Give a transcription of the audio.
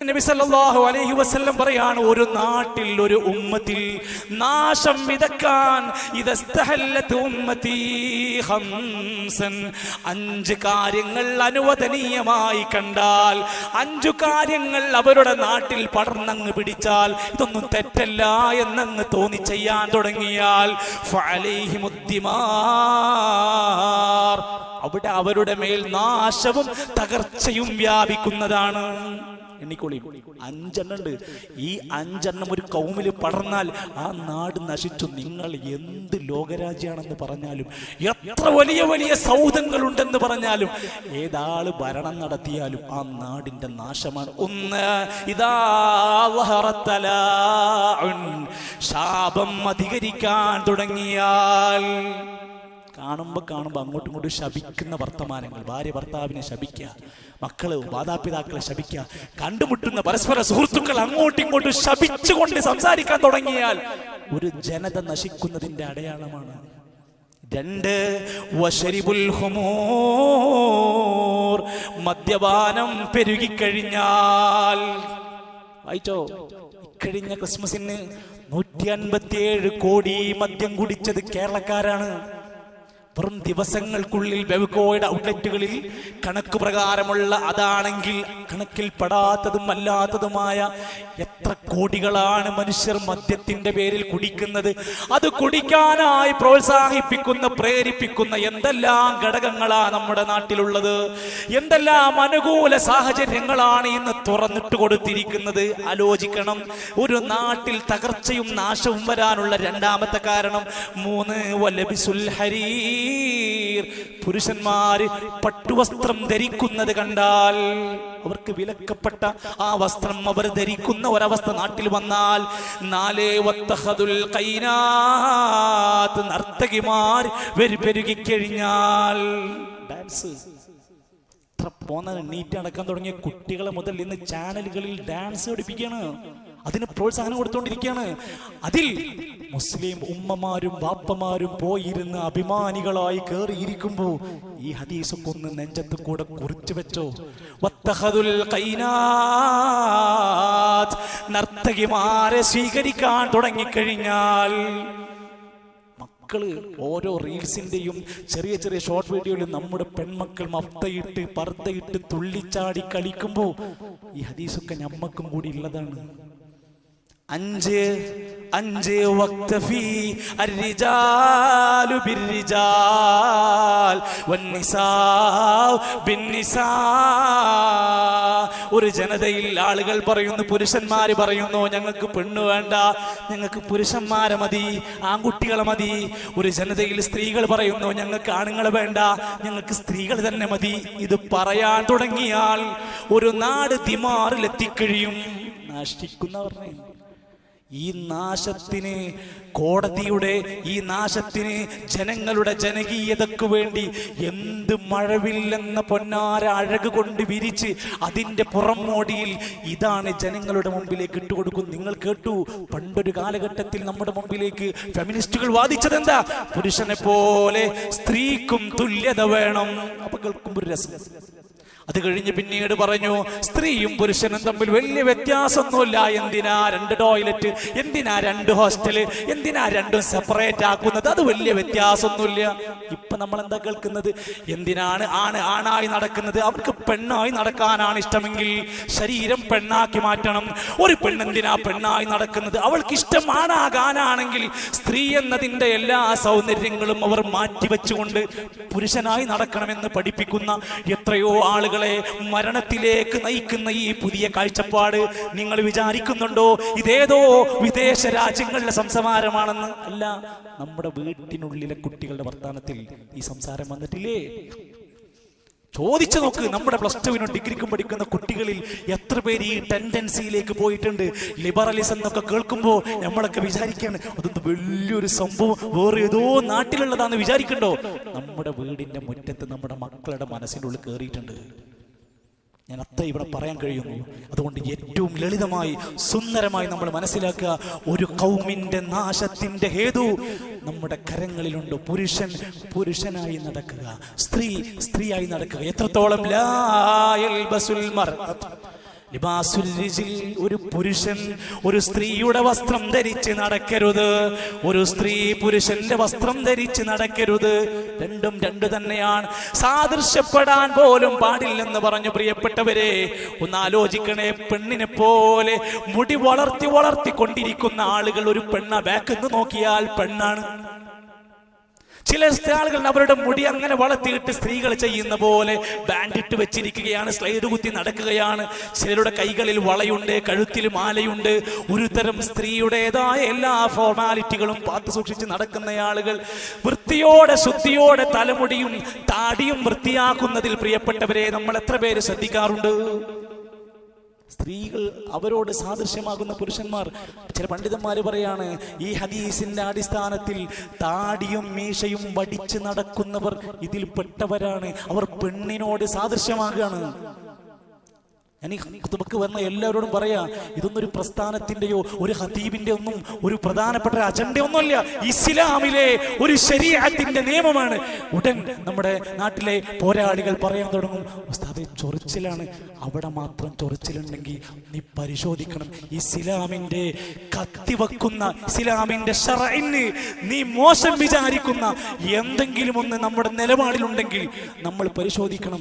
നബി സല്ലല്ലാഹു അലൈഹി വസല്ലം പറയാണ്, ഒരു നാട്ടിൽ ഒരു ഉമ്മത്തിൽ നാശം വിതക്കാൻ ഇദസ്തഹല്ലത് ഉമ്മതി ഖംസൻ, 5 കാര്യങ്ങൾ അനുവദനീയമായി കണ്ടാൽ, 5 കാര്യങ്ങൾ അവരുടെ നാട്ടിൽ പടർന്നങ്ങ് പിടിച്ചാൽ, ഇതൊന്നും തെറ്റല്ല എന്നങ്ങ് തോന്നി ചെയ്യാൻ തുടങ്ങിയാൽ ഫഅലൈഹിമുദ്ദിമാർ, അവിടെ അവരുടെ മേൽ നാശവും തകർച്ചയും വ്യാപിക്കുന്നതാണ്. എണ്ണിക്കോളി, 5 എണ്ണം ഉണ്ട്. ഈ 5 എണ്ണം ഒരു കൗമിൽ പടർന്നാൽ ആ നാട് നശിച്ചു. നിങ്ങൾ എന്ത് ലോകരാജ്യാണെന്ന് പറഞ്ഞാലും, എത്ര വലിയ വലിയ സൗധങ്ങൾ ഉണ്ടെന്ന് പറഞ്ഞാലും, ഏതാള് ഭരണം നടത്തിയാലും ആ നാടിന്റെ നാശമാണ്. ഒന്ന്, ഇദാ വഹറത്തലാഉൻ, ശാപം അധികരിക്കാൻ തുടങ്ങിയാൽ, കാണുമ്പോൾ അങ്ങോട്ടും ഇങ്ങോട്ടും ശപിക്കുന്ന വർത്തമാനങ്ങൾ, ഭാര്യ ഭർത്താവിനെ ശപിക്കുക, മക്കള് മാതാപിതാക്കളെ ശപിക്കുക, കണ്ടുമുട്ടുന്ന പരസ്പര സുഹൃത്തുക്കൾ അങ്ങോട്ടും ഇങ്ങോട്ടും ശപിച്ചുകൊണ്ട് സംസാരിക്കാൻ തുടങ്ങിയാൽ ഒരു ജനത നശിക്കുന്നതിന്റെ അടയാളമാണ്. 2, വശരിബുൽ ഹുമൂർ, മദ്യപാനം പെരുകിക്കഴിഞ്ഞാൽ. വായിച്ചോ, കഴിഞ്ഞ ക്രിസ്മസിന് 157 കോടി മദ്യം കുടിച്ചത് കേരളക്കാരാണ്. വെറും ദിവസങ്ങൾക്കുള്ളിൽ ബെവ്കോയുടെ ഔട്ട്ലെറ്റുകളിൽ കണക്ക് പ്രകാരമുള്ള അതാണെങ്കിൽ കണക്കിൽ പെടാത്തതും അല്ലാത്തതുമായ എത്ര കോടികളാണ് മനുഷ്യർ മദ്യത്തിന്റെ പേരിൽ കുടിക്കുന്നത്. അത് കുടിക്കാനായി പ്രോത്സാഹിപ്പിക്കുന്ന, പ്രേരിപ്പിക്കുന്ന എന്തെല്ലാം ഘടകങ്ങളാ നമ്മുടെ നാട്ടിലുള്ളത്, എന്തെല്ലാം അനുകൂല സാഹചര്യങ്ങളാണ് ഇന്ന് തുറന്നിട്ട് കൊടുത്തിരിക്കുന്നത്. ആലോചിക്കണം, ഒരു നാട്ടിൽ തകർച്ചയും നാശവും വരാനുള്ള 2ാമത്തെ കാരണം. 3, വലബിസുൽ ഹരീർ, പുരുഷന്മാര് പട്ടുവസ്ത്രം ധരിക്കുന്നത് കണ്ടാൽ, അവർക്ക് വിലക്കപ്പെട്ട ആ വസ്ത്രം അവർ ധരിക്കുന്ന ഒരവസ്ഥ നാട്ടിൽ വന്നാൽ. 4, വത്തഖദുൽ ഖൈനാത്ത്, നർത്തകിമാർ പെരുകിക്കഴിഞ്ഞാൽ. ഡാൻസ് നീറ്റ് അടക്കാൻ തുടങ്ങിയ കുട്ടികളെ മുതൽ ഇന്ന് ചാനലുകളിൽ ഡാൻസ് പഠിപ്പിക്കുകയാണ്, അതിന് പ്രോത്സാഹനം കൊടുത്തുകൊണ്ടിരിക്കുകയാണ്. അതിൽ മുസ്ലിം ഉമ്മമാരും ബാപ്പമാരും പോയിരുന്ന് അഭിമാനികളായി കയറിയിരിക്കുമ്പോ ഈ ഹദീസൊക്കെ ഒന്ന് നെഞ്ചത്ത് കൂടെ കുറിച്ചു വെച്ചോ. വത്തഖദുൽ ഖൈനാത്ത്, നർത്തകിമാരെ സ്വീകരിക്കാൻ തുടങ്ങിക്കഴിഞ്ഞാൽ, മക്കള് ഓരോ റീൽസിന്റെയും ചെറിയ ചെറിയ ഷോർട്ട് വീഡിയോയിലും നമ്മുടെ പെൺമക്കൾ മഫ്തയിട്ട് പർദ്ദയിട്ട് തുള്ളിച്ചാടി കളിക്കുമ്പോ ഈ ഹദീസൊക്കെ ഞമ്മക്കും കൂടി ഉള്ളതാണ്. 5 വഖ്തഫി അർരിജാലു ബിർരിജാൽ വന്നിസാഉ ബിന്നിസാ. ഒരു ജനതയിൽ ആളുകൾ പറയുന്നു, പുരുഷന്മാര് പറയുന്നു, ഞങ്ങൾക്ക് പെണ്ണ് വേണ്ട, ഞങ്ങൾക്ക് പുരുഷന്മാരെ മതി, ആൺകുട്ടികളെ മതി. ഒരു ജനതയിൽ സ്ത്രീകൾ പറയുന്നു, ഞങ്ങൾക്ക് ആണുങ്ങളെ വേണ്ട, ഞങ്ങൾക്ക് സ്ത്രീകൾ തന്നെ മതി. ഇത് പറയാൻ തുടങ്ങിയാൽ ഒരു നാട് ദിമാറിലെത്തിക്കഴിയും. നശിക്കുന്നവർ ഈ നാശത്തിന്, കോടതിയുടെ ഈ നാശത്തിന്, ജനങ്ങളുടെ ജനകീയതയ്ക്കു വേണ്ടി എന്ത് മഴവില്ലെന്ന പൊന്നാര അഴക് കൊണ്ട് വിരിച്ച് അതിന്റെ പുറംമോടിയിൽ ഇതാണ് ജനങ്ങളുടെ മുമ്പിലേക്ക് ഇട്ടുകൊടുക്കും. നിങ്ങൾ കേട്ടു, പണ്ടൊരു കാലഘട്ടത്തിൽ നമ്മുടെ മുമ്പിലേക്ക് ഫെമിനിസ്റ്റുകൾ വാദിച്ചത് എന്താ? പുരുഷനെ പോലെ സ്ത്രീക്കും തുല്യത വേണം. അപ്പൊ കേൾക്കുമ്പോൾ ഒരു രസം. അത് കഴിഞ്ഞ് പിന്നീട് പറഞ്ഞു, സ്ത്രീയും പുരുഷനും തമ്മിൽ വലിയ വ്യത്യാസമൊന്നുമില്ല. എന്തിനാ 2 ടോയ്ലറ്റ്, എന്തിനാ 2 ഹോസ്റ്റല്, എന്തിനാ 2 സെപ്പറേറ്റ് ആക്കുന്നത്, അത് വലിയ വ്യത്യാസമൊന്നുമില്ല. ഇപ്പൊ നമ്മൾ എന്താ കേൾക്കുന്നത്? എന്തിനാണ് ആണായി നടക്കുന്നത്? അവർക്ക് പെണ്ണായി നടക്കാനാണ് ഇഷ്ടമെങ്കിൽ ശരീരം പെണ്ണാക്കി മാറ്റണം. ഒരു പെണ്ണെന്തിനാ പെണ്ണായി നടക്കുന്നത്? അവൾക്ക് ഇഷ്ടം ആണാകാനാണെങ്കിൽ സ്ത്രീ എന്നതിന്റെ എല്ലാ സൗന്ദര്യങ്ങളും അവർ മാറ്റിവെച്ചുകൊണ്ട് പുരുഷനായി നടക്കണമെന്ന് പഠിപ്പിക്കുന്ന എത്രയോ ആളുകൾ മരണത്തിലേക്ക് നയിക്കുന്ന ഈ പുതിയ കാഴ്ചപ്പാട് നിങ്ങൾ വിചാരിക്കുന്നുണ്ടോ ഇതേതോ വിദേശ രാജ്യങ്ങളിലെ സംസാരമാണെന്ന്? അല്ല, നമ്മുടെ വീട്ടിനുള്ളിലെ കുട്ടികളുടെ വർത്തമാനത്തിൽ ഈ സംസാരം വന്നിട്ടില്ലേ? ചോദിച്ചു നോക്ക്, നമ്മുടെ +2 ഡിഗ്രിക്കും പഠിക്കുന്ന കുട്ടികളിൽ എത്ര പേര് ഈ ടെൻഡൻസിയിലേക്ക് പോയിട്ടുണ്ട്? ലിബറലിസം എന്നൊക്കെ കേൾക്കുമ്പോൾ നമ്മളൊക്കെ വിചാരിക്കാണ് അതൊന്ന് വലിയൊരു സംഭവം, വേറെ ഏതോ നാട്ടിലുള്ളതാന്ന് വിചാരിക്കണ്ടോ? നമ്മുടെ വീടിന്റെ മുറ്റത്ത് നമ്മുടെ മക്കളുടെ മനസ്സിനുള്ളിൽ കയറിയിട്ടുണ്ട്. ഞാൻ അത്ര ഇവിടെ പറയാൻ കഴിയുന്നു. അതുകൊണ്ട് ഏറ്റവും ലളിതമായി സുന്ദരമായി നമ്മൾ മനസ്സിലാക്കുക, ഒരു കൗമിന്റെ നാശത്തിന്റെ ഹേതു നമ്മുടെ കരങ്ങളിലുണ്ട്. പുരുഷൻ പുരുഷനായി നടക്കുക, സ്ത്രീ സ്ത്രീയായി നടക്കുക. എത്രത്തോളം ലാ യൽബസുൽ മർഅത്ത് ലിബാസുൽ റിജിൽ, ഒരു പുരുഷൻ ഒരു സ്ത്രീയുടെ വസ്ത്രം ധരിച്ച് നടക്കരുത്, ഒരു സ്ത്രീ പുരുഷന്റെ വസ്ത്രം ധരിച്ച് നടക്കരുത്. രണ്ടും രണ്ട് തന്നെയാണ്, സാദൃശ്യപ്പെടാൻ പോലും പാടില്ലെന്ന് പറഞ്ഞു. പ്രിയപ്പെട്ടവരെ, ഒന്ന് ആലോചിക്കണേ, പെണ്ണിനെ പോലെ മുടി വളർത്തിക്കൊണ്ടിരിക്കുന്ന ആളുകൾ, ഒരു പെണ്ണ ബാക്കെന്ന് നോക്കിയാൽ പെണ്ണാണ്. ചില ആളുകൾ അവരുടെ മുടി അങ്ങനെ വളർത്തിയിട്ട് സ്ത്രീകൾ ചെയ്യുന്ന പോലെ ബാൻഡിട്ട് വെച്ചിരിക്കുകയാണ്, സ്ലൈഡ് കുത്തി നടക്കുകയാണ്. ചിലരുടെ കൈകളിൽ വളയുണ്ട്, കഴുത്തിൽ മാലയുണ്ട്. ഒരു തരം സ്ത്രീയുടേതായ എല്ലാ ഫോർമാലിറ്റികളും പാത്തു സൂക്ഷിച്ച് നടക്കുന്ന ആളുകൾ. വൃത്തിയോടെ ശുദ്ധിയോടെ തലമുടിയും താടിയും വൃത്തിയാക്കുന്നതിൽ പ്രിയപ്പെട്ടവരെ നമ്മൾ എത്ര പേര് ശ്രദ്ധിക്കാറുണ്ട്? സ്ത്രീകൾ അവരോട് സാദൃശ്യമാകുന്ന പുരുഷന്മാർ. ചില പണ്ഡിതന്മാര് പറയാണ്, ഈ ഹദീസിന്റെ അടിസ്ഥാനത്തിൽ താടിയും മീശയും വടിച്ച് നടക്കുന്നവർ ഇതിൽ പെട്ടവരാണ്, അവർ പെണ്ണിനോട് സാദൃശ്യമാകുകയാണ്. ഞാൻ ഈ ഖുതുബക്ക് വന്ന എല്ലാവരോടും പറയാ, ഇതൊന്നും ഒരു പ്രസ്ഥാനത്തിന്റെയോ ഒരു ഹദീബിന്റെ ഒന്നും ഒരു പ്രധാനപ്പെട്ട അജണ്ടയൊന്നുമല്ല, ഇസ്ലാമിലെ ഒരു ശരീഅത്തിന്റെ നിയമമാണ്. ഉടൻ നമ്മുടെ നാട്ടിലെ പോരാളികൾ പറയാൻ തുടങ്ങും, ഉസ്താദേ ചൊറിച്ചിലാണ്. അവിടെ മാത്രം ചൊറിച്ചിലുണ്ടെങ്കിൽ നീ പരിശോധിക്കണം. ഇസ്ലാമിന്റെ കത്തിവെക്കുന്ന, ഇസ്ലാമിന്റെ ശറഇന് നീ മോശം വിചാരിക്കുന്ന എന്തെങ്കിലും ഒന്ന് നമ്മുടെ നിലപാടിലുണ്ടെങ്കിൽ നമ്മൾ പരിശോധിക്കണം.